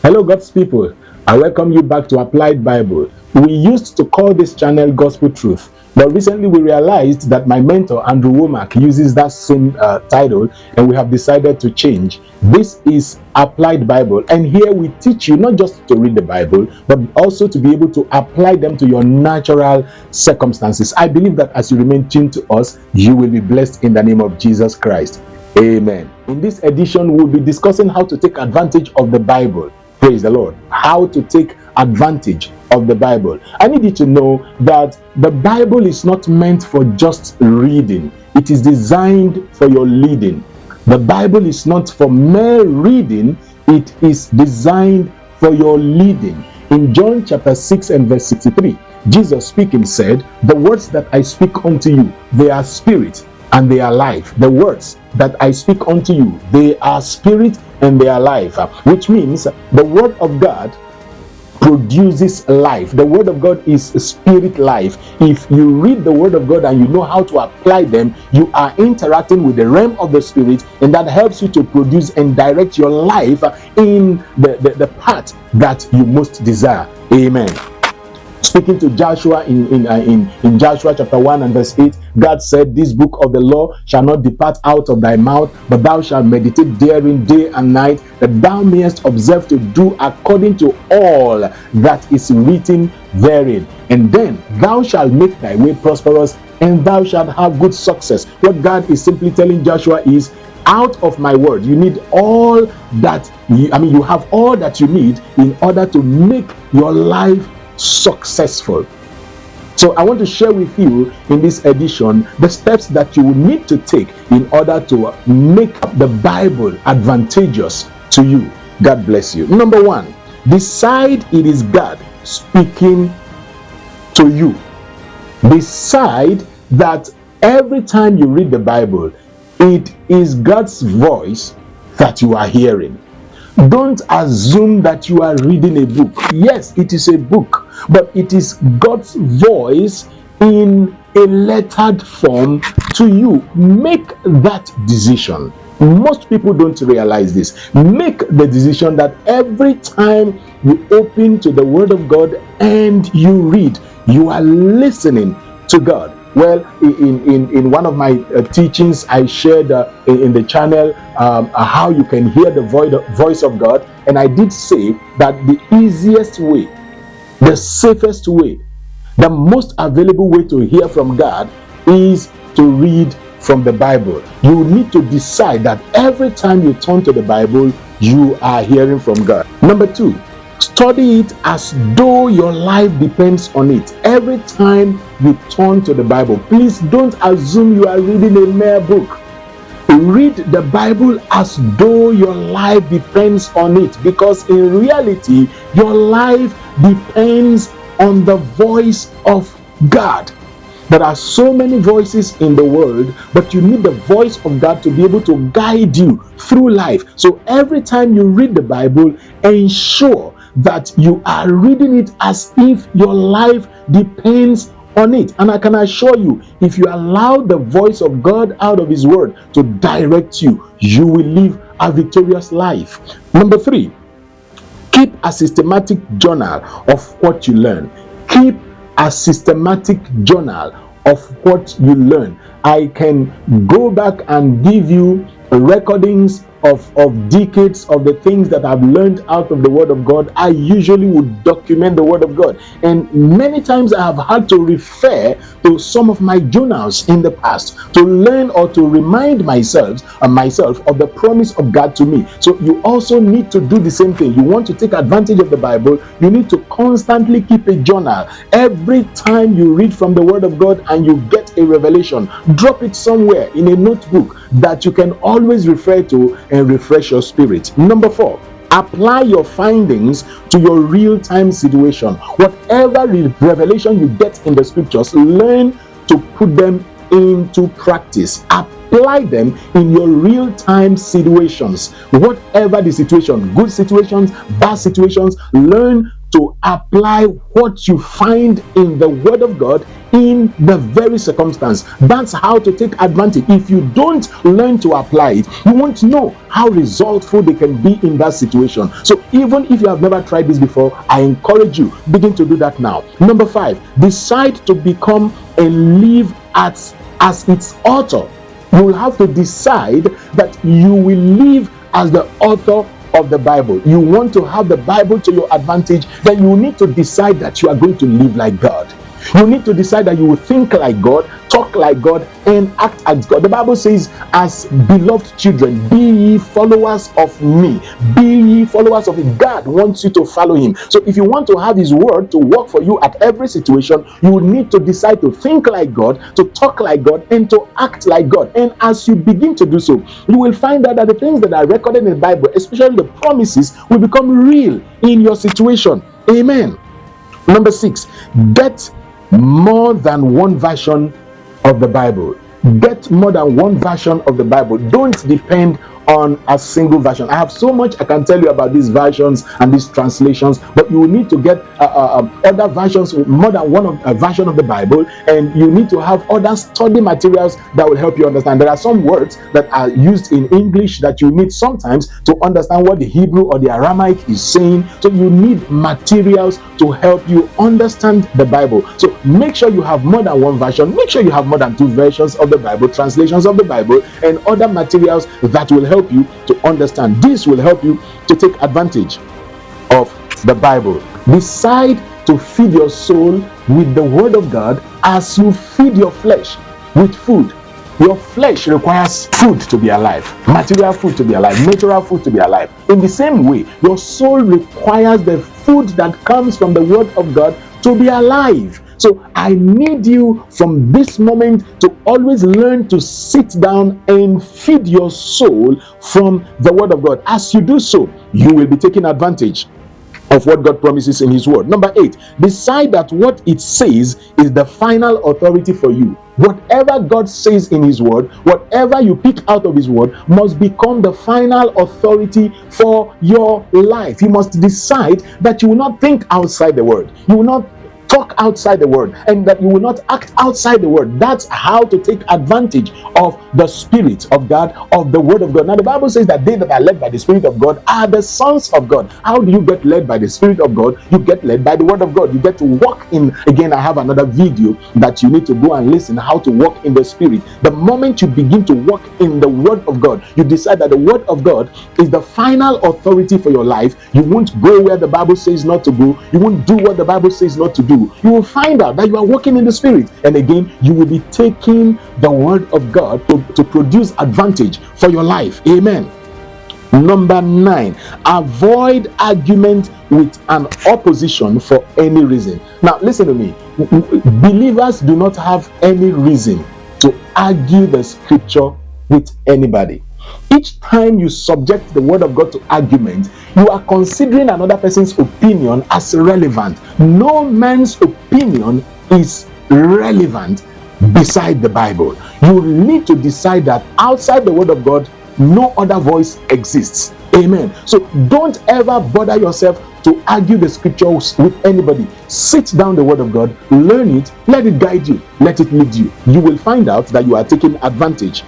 Hello, God's people. I welcome you back to Applied Bible. We used to call this channel Gospel Truth, but recently we realized that my mentor, Andrew Womack, uses that same title, and we have decided to change. This is Applied Bible, and here we teach you not just to read the Bible, but also to be able to apply them to your natural circumstances. I believe that as you remain tuned to us, you will be blessed in the name of Jesus Christ. Amen. In this edition, we'll be discussing how to take advantage of the Bible. Praise the Lord. How to take advantage of the Bible. I need you to know that the Bible is not meant for just reading. It is designed for your leading. The Bible is not for mere reading. It is designed for your leading. In John chapter 6 and verse 63, Jesus speaking said, "The words that I speak unto you, they are spirit and they are life." The words that I speak unto you, they are spirit and they are life, which means the word of God produces life. The word of God is spirit life. If you read the word of God and you know how to apply them, you are interacting with the realm of the spirit, and that helps you to produce and direct your life in the path that you most desire. Amen. Speaking to Joshua in Joshua chapter 1 and verse 8, God said, "This book of the law shall not depart out of thy mouth, but thou shalt meditate therein day and night, that thou mayest observe to do according to all that is written therein. And then thou shalt make thy way prosperous, and thou shalt have good success." What God is simply telling Joshua is, out of my word, you need all that, you have all that you need in order to make your life successful. So I want to share with you in this edition the steps that you will need to take in order to make the Bible advantageous to you. God bless you. Number one, decide it is God speaking to you. Decide that every time you read the Bible, it is God's voice that you are hearing. Don't assume that you are reading a book. Yes, it is a book, but it is God's voice in a lettered form to you. Make that decision. Most people don't realize this. Make the decision that every time you open to the Word of God and you read, you are listening to God. Well, in one of my teachings, I shared in the channel how you can hear the voice of God. And I did say that the easiest way, the safest way, the most available way to hear from God is to read from the Bible. You need to decide that every time you turn to the Bible, you are hearing from God. Number two, study it as though your life depends on it. Every time you turn to the Bible, please don't assume you are reading a mere book. Read the Bible as though your life depends on it, because in reality, your life depends on the voice of God. There are so many voices in the world, but you need the voice of God to be able to guide you through life. So every time you read the Bible, ensure that you are reading it as if your life depends on it. And I can assure you, if you allow the voice of God out of His Word to direct you, you will live a victorious life. Number three, keep a systematic journal of what you learn. Keep a systematic journal of what you learn. I can go back and give you recordings of decades of the things that I've learned out of the Word of God. I usually would document the Word of God, and many times I have had to refer to some of my journals in the past to learn or to remind myself of the promise of God to me. So you also need to do the same thing. You want to take advantage of the Bible, you need to constantly keep a journal. Every time you read from the Word of God and you get a revelation, drop it somewhere in a notebook that you can always refer to and refresh your spirit. Number four, apply your findings to your real-time situation. Whatever revelation you get in the scriptures, learn to put them into practice. Apply them in your real-time situations. Whatever the situation, good situations, bad situations, learn to apply what you find in the Word of God in the very circumstance. That's how to take advantage. If you don't learn to apply it, you won't know how resultful they can be in that situation. So even if you have never tried this before, I encourage you, begin to do that now. Number 5, decide to become and live as its author. You will have to decide that you will live as the author of the Bible. You want to have the Bible to your advantage, then you need to decide that you are going to live like God. You need to decide that you will think like God, talk like God, and act as God. The Bible says, as beloved children, be ye followers of me. Be ye followers of him. God wants you to follow him. So if you want to have his word to work for you at every situation, you will need to decide to think like God, to talk like God, and to act like God. And as you begin to do so, you will find out that the things that are recorded in the Bible, especially the promises, will become real in your situation. Amen. Number 6, get more than one version of the Bible. Get more than one version of the Bible. Don't depend on a single version. I have so much I can tell you about these versions and these translations, but you will need to get other versions, more than one version of the Bible, and you need to have other study materials that will help you understand. There are some words that are used in English that you need sometimes to understand what the Hebrew or the Aramaic is saying. So you need materials to help you understand the Bible. So make sure you have more than one version. Make sure you have more than 2 versions of the Bible, translations of the Bible, and other materials that will help you to understand. This will help you to take advantage of the Bible. Decide to feed your soul with the Word of God as you feed your flesh with food. Your flesh requires food to be alive, material food to be alive, natural food to be alive. In the same way, your soul requires the food that comes from the Word of God to be alive. So I need you from this moment to always learn to sit down and feed your soul from the Word of God. As you do so, you will be taking advantage of what God promises in his word. Number 8, decide that what it says is the final authority for you. Whatever God says in his word, whatever you pick out of his word, must become the final authority for your life. You must decide that you will not think outside the word. You will not talk outside the word, and that you will not act outside the word. That's how to take advantage of the Spirit of God, of the Word of God. Now the Bible says that they that are led by the Spirit of God are the sons of God. How do you get led by the Spirit of God? You get led by the Word of God. You get to walk in. Again, I have another video that you need to go and listen, how to walk in the Spirit. The moment you begin to walk in the Word of God, you decide that the Word of God is the final authority for your life. You won't go where the Bible says not to go. You won't do what the Bible says not to do. You will find out that you are walking in the Spirit, and again you will be taking the Word of God to produce advantage for your life. Amen. Number 9, avoid argument with an opposition for any reason. Now listen to me. Believers do not have any reason to argue the scripture with anybody. Each time you subject the Word of God to argument, you are considering another person's opinion as relevant. No man's opinion is relevant beside the Bible. You need to decide that outside the Word of God, no other voice exists. Amen. So don't ever bother yourself to argue the scriptures with anybody. Sit down the Word of God, learn it, let it guide you, let it lead you. You will find out that you are taking advantage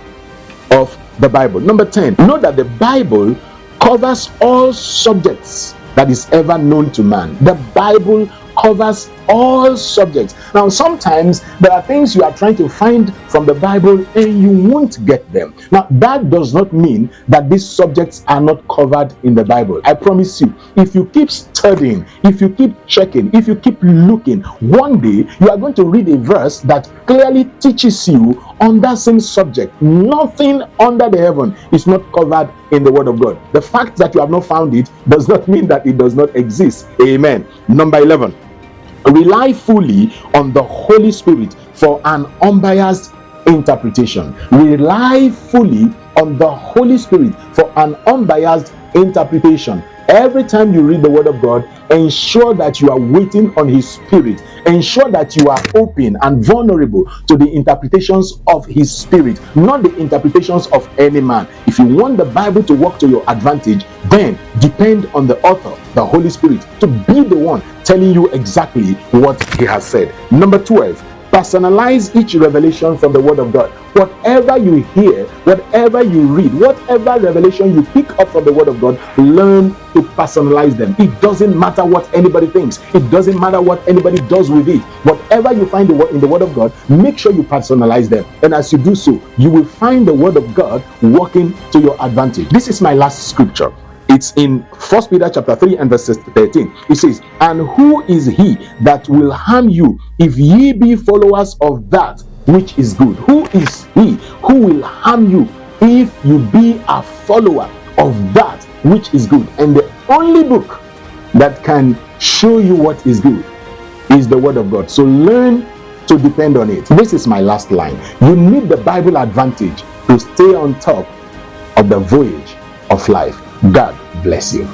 of the Bible. Number 10, know that the Bible covers all subjects that is ever known to man. The Bible covers all subjects. Now, sometimes there are things you are trying to find from the Bible and you won't get them. Now, that does not mean that these subjects are not covered in the Bible. I promise you, if you keep studying, if you keep checking, if you keep looking, one day you are going to read a verse that clearly teaches you on that same subject. Nothing under the heaven is not covered in the Word of God. The fact that you have not found it does not mean that it does not exist. Amen. Number 11, rely fully on the Holy Spirit for an unbiased interpretation. Rely fully on the Holy Spirit for an unbiased interpretation. Every time you read the word of God, ensure that you are waiting on his spirit. Ensure that you are open and vulnerable to the interpretations of his spirit, not the interpretations of any man. If you want the Bible to work to your advantage, then depend on the author, the Holy Spirit, to be the one telling you exactly what he has said. Number 12, personalize each revelation from the word of God. Whatever you hear, whatever you read, whatever revelation you pick up from the word of God, learn to personalize them. It doesn't matter what anybody thinks. It doesn't matter what anybody does with it. Whatever you find in the word of God, make sure you personalize them. And as you do so, you will find the word of God working to your advantage. This is my last scripture. It's in 1 Peter chapter 3 and verse 13. It says, "And who is he that will harm you if ye be followers of that which is good?" Who is he who will harm you if you be a follower of that which is good? And the only book that can show you what is good is the word of God. So learn to depend on it. This is my last line. You need the Bible advantage to stay on top of the voyage of life. God bless you.